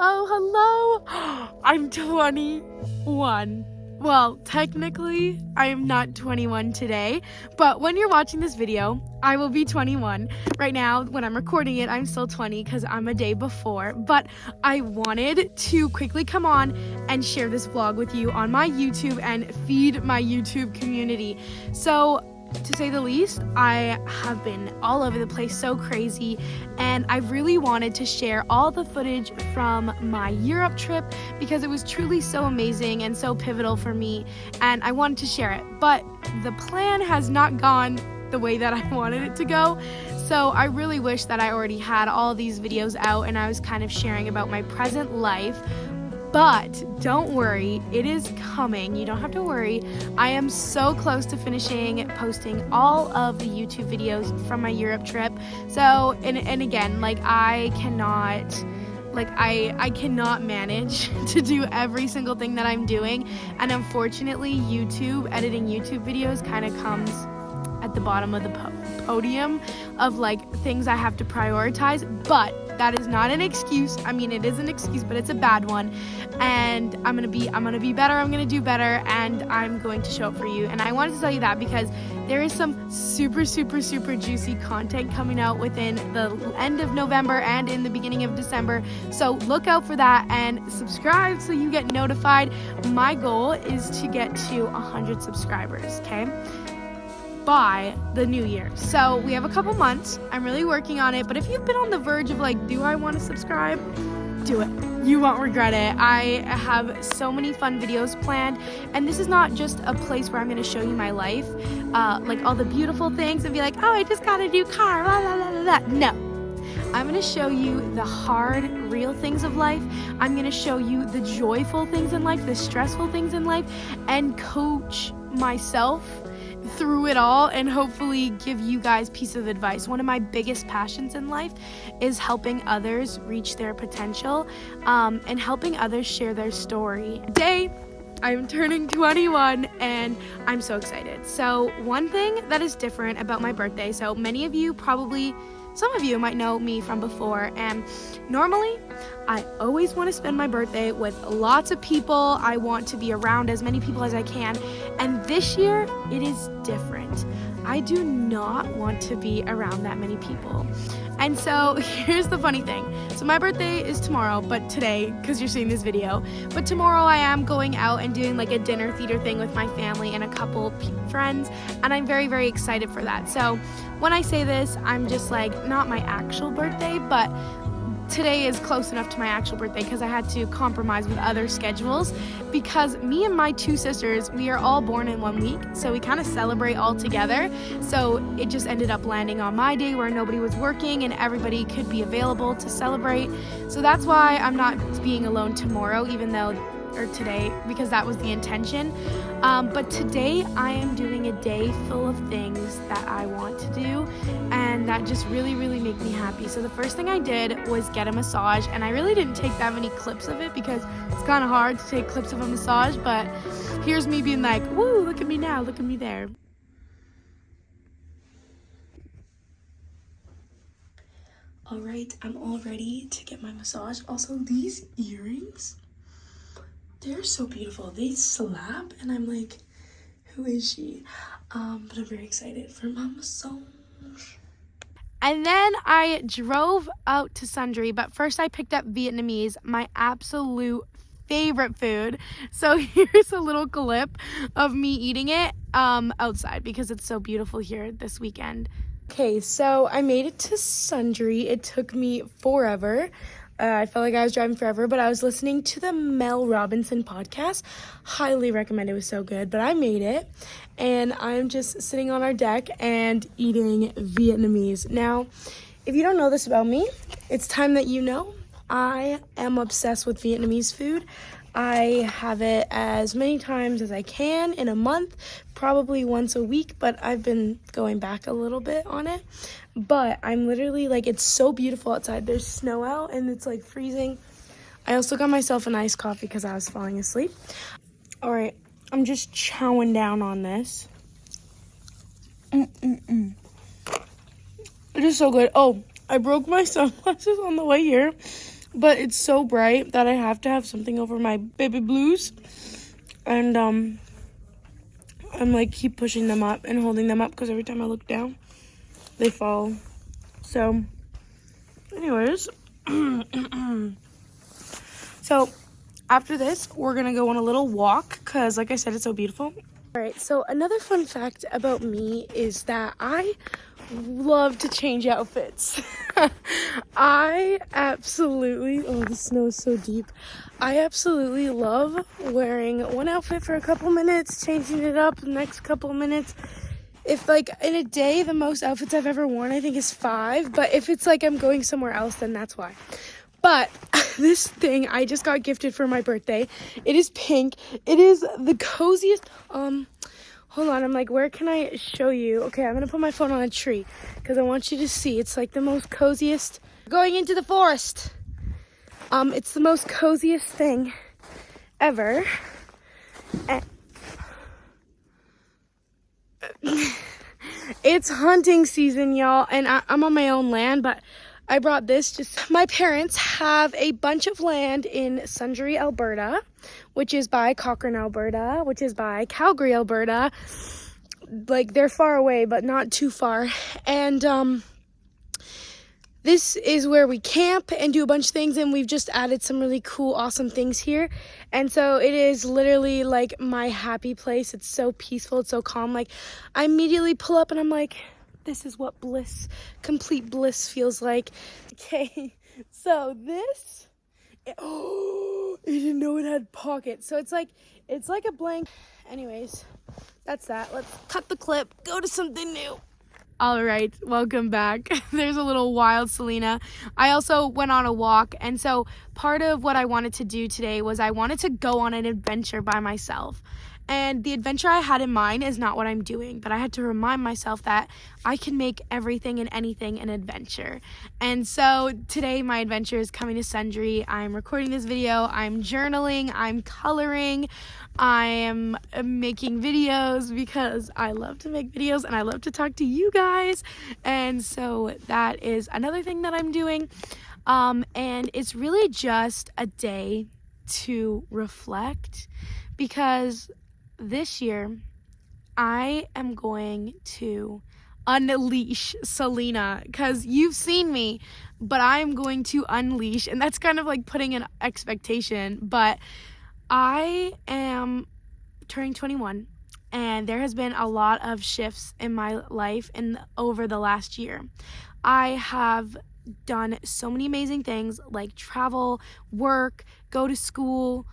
Hello. I'm 21. Well, technically, I am not 21 today, but when you're watching this video, I will be 21. Right now, when I'm recording it, I'm still 20 because I'm a day before, but I wanted to quickly come on and share this vlog with you on my YouTube and feed my YouTube community. So, to say the least, I have been all over the place, so crazy, and I really wanted to share all the footage from my Europe trip because it was truly so amazing and so pivotal for me, and I wanted to share it. But the plan has not gone the way that I wanted it to go, so I really wish that I already had all these videos out and I was kind of sharing about my present life. But don't worry, it is coming. You don't have to worry. I am so close to finishing posting all of the YouTube videos from my Europe trip. So, and again, I cannot manage to do every single thing that I'm doing. And unfortunately, editing YouTube videos kind of comes at the bottom of the podium of things I have to prioritize, but that is not an excuse. I mean, it is an excuse, but it's a bad one. And I'm gonna be better. I'm gonna do better, and I'm going to show up for you. And I wanted to tell you that because there is some super juicy content coming out within the end of November and in the beginning of December. So look out for that and subscribe so you get notified. My goal is to get to 100 subscribers, okay? By the new year. So we have a couple months. I'm really working on it, but if you've been on the verge of do I want to subscribe? Do it. You won't regret it. I have so many fun videos planned, and this is not just a place where I'm going to show you my life, all the beautiful things and be like, oh, I just got a new car, la la la la la. No. I'm going to show you the hard, real things of life. I'm going to show you the joyful things in life, the stressful things in life, and coach myself through it all and hopefully give you guys piece of advice. One of my biggest passions in life is helping others reach their potential and helping others share their story. Today, I'm turning 21 and I'm so excited. So one thing that is different about my birthday, so some of you might know me from before, and normally I always want to spend my birthday with lots of people. I want to be around as many people as I can, and this year it is different. I do not want to be around that many people. And so here's the funny thing. So my birthday is tomorrow, but today, because you're seeing this video, but tomorrow I am going out and doing a dinner theater thing with my family and a couple friends, and I'm very, very excited for that. So when I say this, I'm just not my actual birthday, but today is close enough to my actual birthday because I had to compromise with other schedules because me and my two sisters, we are all born in 1 week, so we kind of celebrate all together. So it just ended up landing on my day where nobody was working and everybody could be available to celebrate. So that's why I'm not being alone tomorrow, or today, because that was the intention. But today I am doing a day full of things that I want to do, and that just really make me happy. So the first thing I did was get a massage, and I really didn't take that many clips of it because it's kind of hard to take clips of a massage, but here's me being woo, look at me now, look at me there. All right, I'm all ready to get my massage. Also, these earrings, they're so beautiful. They slap, and I'm who is she? But I'm very excited for my massage. And then I drove out to Sundry, but first I picked up Vietnamese, my absolute favorite food. So here's a little clip of me eating it outside because it's so beautiful here this weekend. Okay, so I made it to Sundry. It took me forever. I felt like I was driving forever, but I was listening to the Mel Robinson podcast. Highly recommend. It was so good, but I made it, and I'm just sitting on our deck and eating Vietnamese. Now, if you don't know this about me, it's time that you know. I am obsessed with Vietnamese food. I have it as many times as I can in a month, probably once a week, but I've been going back a little bit on it. But I'm literally it's so beautiful outside. There's snow out and it's freezing. I also got myself an iced coffee because I was falling asleep. All right, I'm just chowing down on this. It is so good. Oh, I broke my sunglasses on the way here. but it's so bright that I have to have something over my baby blues. And I'm like keep pushing them up and holding them up because every time I look down, they fall. So anyways, so after this, we're gonna go on a little walk because like I said, it's so beautiful. All right, so another fun fact about me is that I love to change outfits. I absolutely, oh, the snow is so deep. I absolutely love wearing one outfit for a couple minutes, changing it up the next couple of minutes. If like in a day, the most outfits I've ever worn, I think is 5. But if it's like I'm going somewhere else, then that's why. But this thing I just got gifted for my birthday. It is pink. It is the coziest, hold on, I'm like, where can I show you? Okay, I'm gonna put my phone on a tree because I want you to see. It's like the most coziest. Going into the forest. It's the most coziest thing ever. And it's hunting season, y'all, and I'm on my own land, but I brought this just, my parents have a bunch of land in Sundre, Alberta, which is by Cochrane, Alberta, which is by Calgary, Alberta. Like, they're far away, but not too far. And this is where we camp and do a bunch of things, and we've just added some really cool, awesome things here. And so it is literally like my happy place. It's so peaceful, it's so calm. Like, I immediately pull up and I'm like, this is what bliss, complete bliss feels like. Okay, so this, oh, I didn't know it had pockets. So it's like a blank. Anyways, that's that. Let's cut the clip, go to something new. All right, welcome back. There's a little wild Selena. I also went on a walk, and so part of what I wanted to do today was I wanted to go on an adventure by myself. And the adventure I had in mind is not what I'm doing, but I had to remind myself that I can make everything and anything an adventure. And so today my adventure is coming to Sundre. I'm recording this video, I'm journaling, I'm coloring, I am making videos because I love to make videos and I love to talk to you guys. And so that is another thing that I'm doing. And it's really just a day to reflect because this year, I am going to unleash Selena because you've seen me, but I'm going to unleash, and that's kind of like putting an expectation, but I am turning 21, and there has been a lot of shifts in my life over the last year. I have done so many amazing things like travel, work, go to school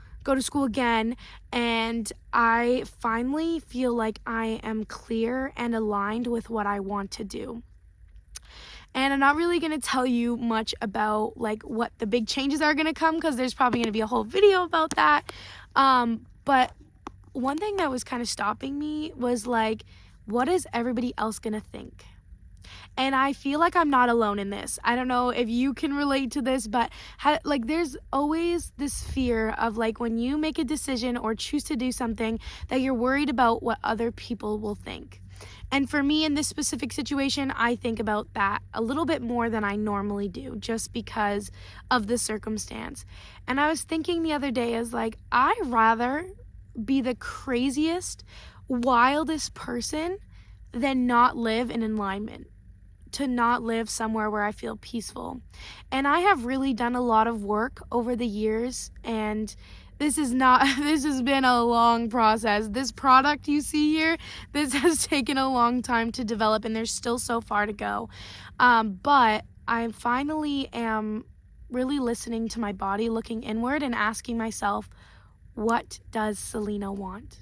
again, and I finally feel like I am clear and aligned with what I want to do. And I'm not really going to tell you much about like what the big changes are going to come because there's probably going to be a whole video about that. But one thing that was kind of stopping me was like, what is everybody else going to think? And I feel like I'm not alone in this. I don't know if you can relate to this, but like there's always this fear of like when you make a decision or choose to do something that you're worried about what other people will think. And for me in this specific situation, I think about that a little bit more than I normally do just because of the circumstance. And I was thinking the other day as like, I'd rather be the craziest, wildest person than not live in alignment. To not live somewhere where I feel peaceful. And I have really done a lot of work over the years, and this has been a long process. This product you see here, this has taken a long time to develop, and there's still so far to go. But I finally am really listening to my body, looking inward and asking myself, what does Selena want?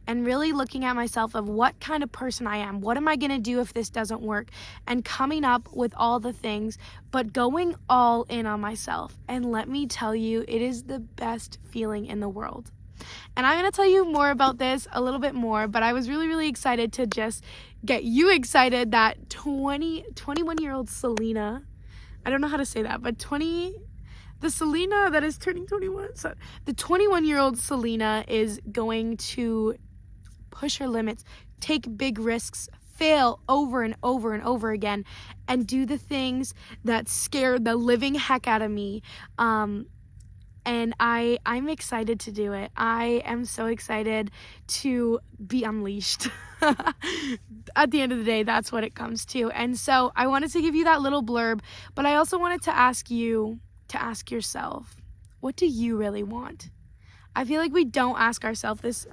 And really looking at myself of what kind of person I am. What am I going to do if this doesn't work? And coming up with all the things, but going all in on myself. And let me tell you, it is the best feeling in the world. And I'm going to tell you more about this a little bit more, but I was really, really excited to just get you excited that 21-year-old Selena, I don't know how to say that, but the Selena that is turning 21, so the 21-year-old Selena is going to push her limits, take big risks, fail over and over and over again and do the things that scare the living heck out of me. And I'm excited to do it. I am so excited to be unleashed. At the end of the day, that's what it comes to. And so I wanted to give you that little blurb, but I also wanted to ask you to ask yourself, what do you really want? I feel like we don't ask ourselves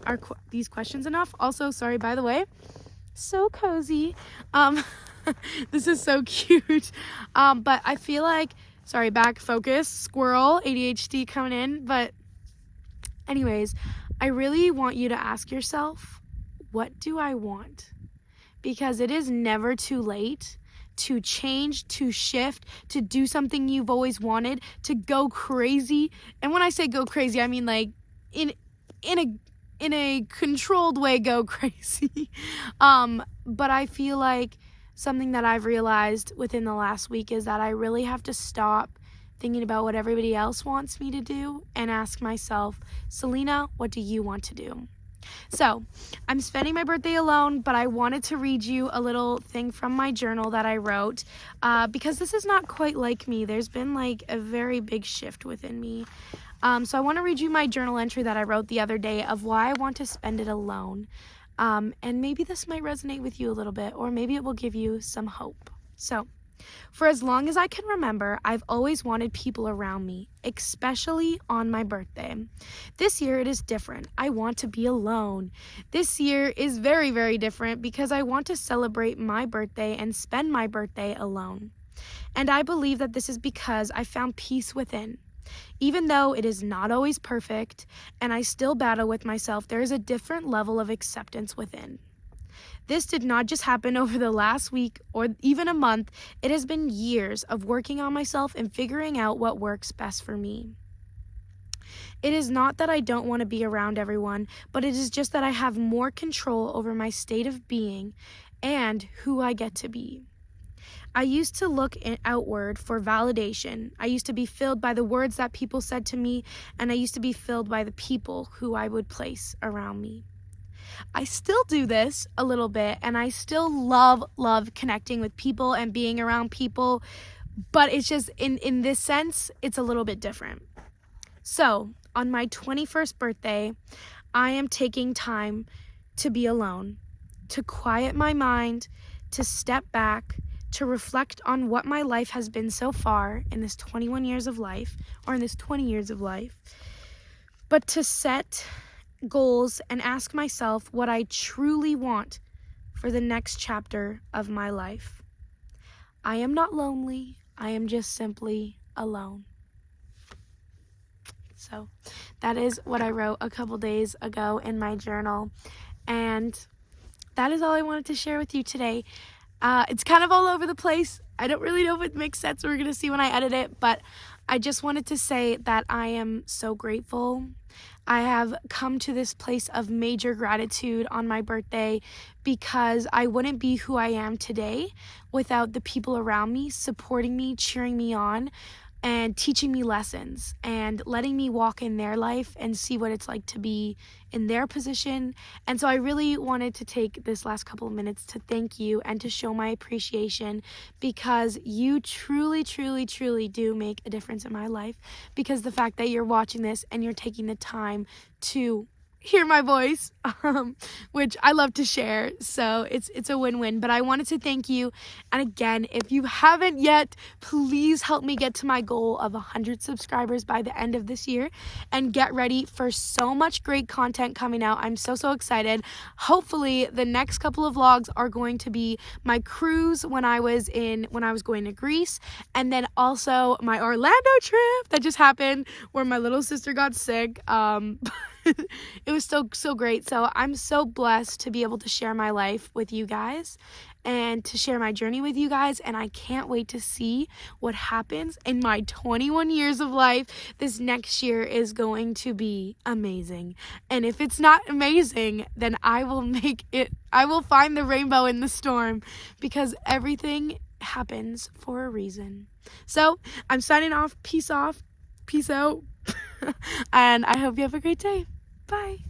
these questions enough. Also, sorry, by the way, so cozy. This is so cute. But I feel like, sorry, back focus, squirrel, ADHD coming in. But anyways, I really want you to ask yourself, what do I want? Because it is never too late to change, to shift, to do something you've always wanted, to go crazy. And when I say go crazy, I mean like in a controlled way, go crazy. But I feel like something that I've realized within the last week is that I really have to stop thinking about what everybody else wants me to do and ask myself, Selena, what do you want to do? So, I'm spending my birthday alone, but I wanted to read you a little thing from my journal that I wrote, because this is not quite like me. There's been like a very big shift within me. So I want to read you my journal entry that I wrote the other day of why I want to spend it alone. And maybe this might resonate with you a little bit, or maybe it will give you some hope. So, for as long as I can remember, I've always wanted people around me, especially on my birthday. This year it is different. I want to be alone. This year is very, very different because I want to celebrate my birthday and spend my birthday alone. And I believe that this is because I found peace within. Even though it is not always perfect and I still battle with myself, there is a different level of acceptance within. This did not just happen over the last week or even a month. It has been years of working on myself and figuring out what works best for me. It is not that I don't want to be around everyone, but it is just that I have more control over my state of being and who I get to be. I used to look outward for validation. I used to be filled by the words that people said to me, and I used to be filled by the people who I would place around me. I still do this a little bit, and I still love connecting with people and being around people, but it's just in this sense, it's a little bit different. So, on my 21st birthday, I am taking time to be alone, to quiet my mind, to step back, to reflect on what my life has been so far in this 21 years of life, or in this 20 years of life, but to set goals and ask myself what I truly want for the next chapter of my life. I am not lonely. I am just simply alone. So that is what I wrote a couple days ago in my journal. And that is all I wanted to share with you today. It's kind of all over the place. I don't really know if it makes sense. We're going to see when I edit it. But I just wanted to say that I am so grateful. I have come to this place of major gratitude on my birthday because I wouldn't be who I am today without the people around me supporting me, cheering me on, and teaching me lessons and letting me walk in their life and see what it's like to be in their position. And so I really wanted to take this last couple of minutes to thank you and to show my appreciation, because you truly, truly, truly do make a difference in my life, because the fact that you're watching this and you're taking the time to hear my voice, which I love to share. So it's a win-win, but I wanted to thank you. And again, if you haven't yet, please help me get to my goal of 100 subscribers by the end of this year, and get ready for so much great content coming out. I'm so excited. Hopefully the next couple of vlogs are going to be my cruise when I was going to Greece, and then also my Orlando trip that just happened where my little sister got sick. It was so great. So I'm so blessed to be able to share my life with you guys and to share my journey with you guys. And I can't wait to see what happens in my 21 years of life. This next year is going to be amazing. And if it's not amazing, then I will find the rainbow in the storm, because everything happens for a reason. So I'm signing off. Peace out. And I hope you have a great day. Bye.